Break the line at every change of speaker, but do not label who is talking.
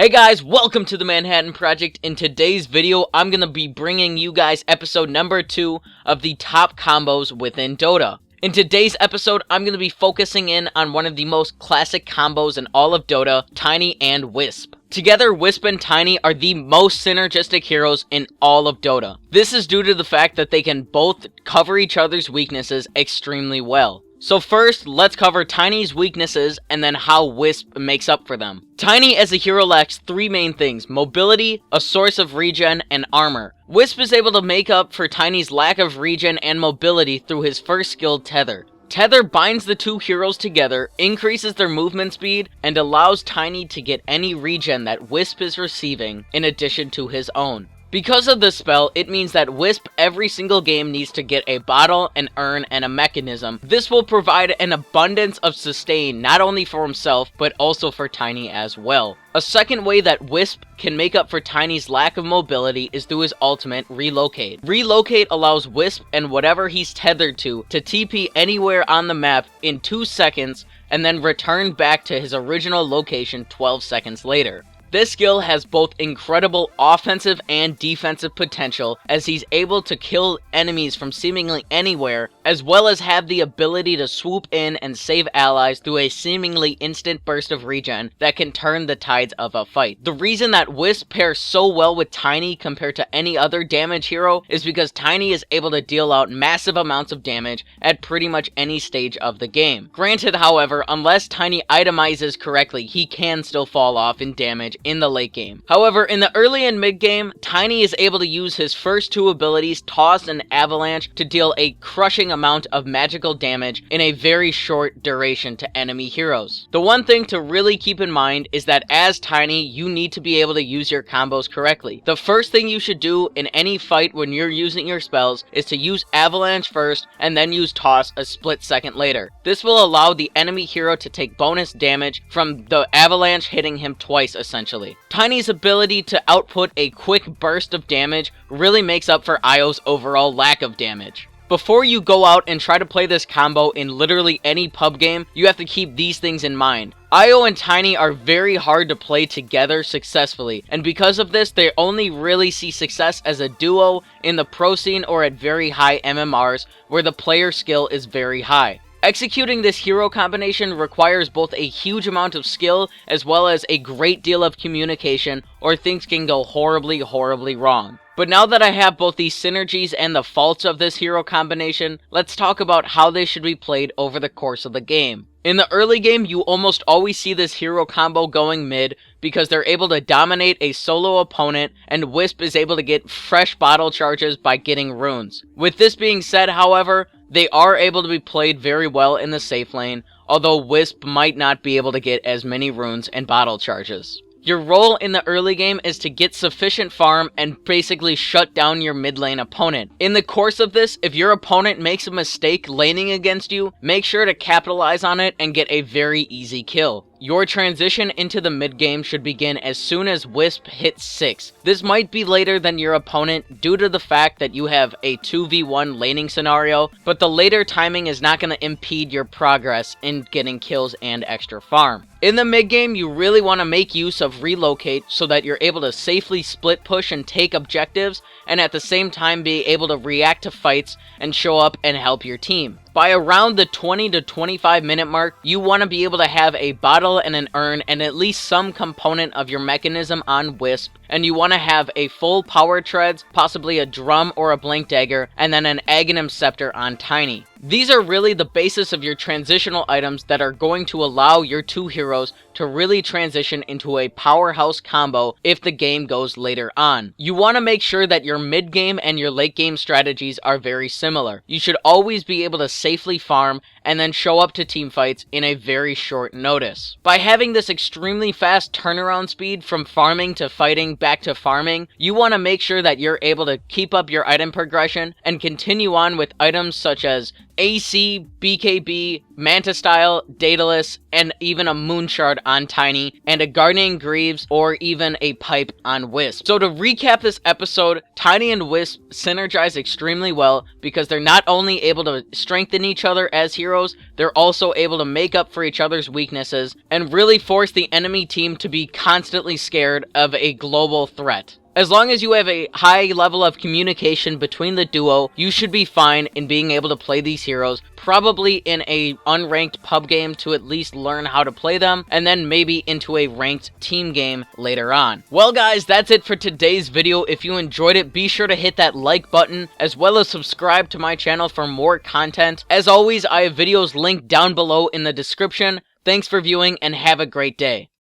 Hey guys, welcome to the Manhattan Project. In today's video, I'm going to be bringing you guys episode number 2 of the top combos within Dota. In today's episode, I'm going to be focusing in on one of the most classic combos in all of Dota, Tiny and Wisp. Together, Wisp and Tiny are the most synergistic heroes in all of Dota. This is due to the fact that they can both cover each other's weaknesses extremely well. So first, let's cover Tiny's weaknesses and then how Wisp makes up for them. Tiny as a hero lacks 3 main things: mobility, a source of regen, and armor. Wisp is able to make up for Tiny's lack of regen and mobility through his first skill, Tether. Tether binds the two heroes together, increases their movement speed, and allows Tiny to get any regen that Wisp is receiving in addition to his own. Because of this spell, it means that Wisp every single game needs to get a bottle, an urn, and a mechanism. This will provide an abundance of sustain not only for himself, but also for Tiny as well. A second way that Wisp can make up for Tiny's lack of mobility is through his ultimate, Relocate. Relocate allows Wisp and whatever he's tethered to TP anywhere on the map in 2 seconds and then return back to his original location 12 seconds later. This skill has both incredible offensive and defensive potential, as he's able to kill enemies from seemingly anywhere, as well as have the ability to swoop in and save allies through a seemingly instant burst of regen that can turn the tides of a fight. The reason that Wisp pairs so well with Tiny compared to any other damage hero is because Tiny is able to deal out massive amounts of damage at pretty much any stage of the game. Granted, however, unless Tiny itemizes correctly, he can still fall off in damage in the late game. However, in the early and mid game, Tiny is able to use his first 2 abilities, Toss and Avalanche, to deal a crushing amount of magical damage in a very short duration to enemy heroes. The one thing to really keep in mind is that as Tiny, you need to be able to use your combos correctly. The first thing you should do in any fight when you're using your spells is to use Avalanche first and then use Toss a split second later. This will allow the enemy hero to take bonus damage from the Avalanche hitting him twice essentially. Tiny's ability to output a quick burst of damage really makes up for Io's overall lack of damage. Before you go out and try to play this combo in literally any pub game, you have to keep these things in mind. Io and Tiny are very hard to play together successfully, and because of this, they only really see success as a duo in the pro scene or at very high MMRs where the player skill is very high. Executing this hero combination requires both a huge amount of skill as well as a great deal of communication, or things can go horribly wrong. But now that I have both the synergies and the faults of this hero combination, let's talk about how they should be played over the course of the game. In the early game, you almost always see this hero combo going mid because they're able to dominate a solo opponent, and Wisp is able to get fresh bottle charges by getting runes. With this being said, however, they are able to be played very well in the safe lane, although Wisp might not be able to get as many runes and bottle charges. Your role in the early game is to get sufficient farm and basically shut down your mid lane opponent. In the course of this, if your opponent makes a mistake laning against you, make sure to capitalize on it and get a very easy kill. Your transition into the mid game should begin as soon as Wisp hits 6. This might be later than your opponent due to the fact that you have a 2v1 laning scenario, but the later timing is not going to impede your progress in getting kills and extra farm. In the mid game, you really want to make use of Relocate so that you're able to safely split push and take objectives, and at the same time be able to react to fights and show up and help your team. By around the 20 to 25 minute mark, you want to be able to have a bottle and an urn and at least some component of your mechanism on Wisp, and you want to have a full power treads, possibly a drum or a blink dagger, and then an Aghanim scepter on Tiny. These are really the basis of your transitional items that are going to allow your 2 heroes to really transition into a powerhouse combo if the game goes later on. You want to make sure that your mid game and your late game strategies are very similar. You should always be able to safely farm and then show up to team fights in a very short notice. By having this extremely fast turnaround speed from farming to fighting back to farming, you want to make sure that you're able to keep up your item progression and continue on with items such as AC, BKB, Manta Style, Daedalus, and even a Moonshard on Tiny, and a Guardian Greaves or even a Pipe on Wisp. So to recap this episode, Tiny and Wisp synergize extremely well because they're not only able to strengthen each other as heroes, they're also able to make up for each other's weaknesses and really force the enemy team to be constantly scared of a global threat. As long as you have a high level of communication between the duo, you should be fine in being able to play these heroes, probably in a unranked pub game to at least learn how to play them, and then maybe into a ranked team game later on. Well guys, that's it for today's video. If you enjoyed it, be sure to hit that like button, as well as subscribe to my channel for more content. As always, I have videos linked down below in the description. Thanks for viewing, and have a great day.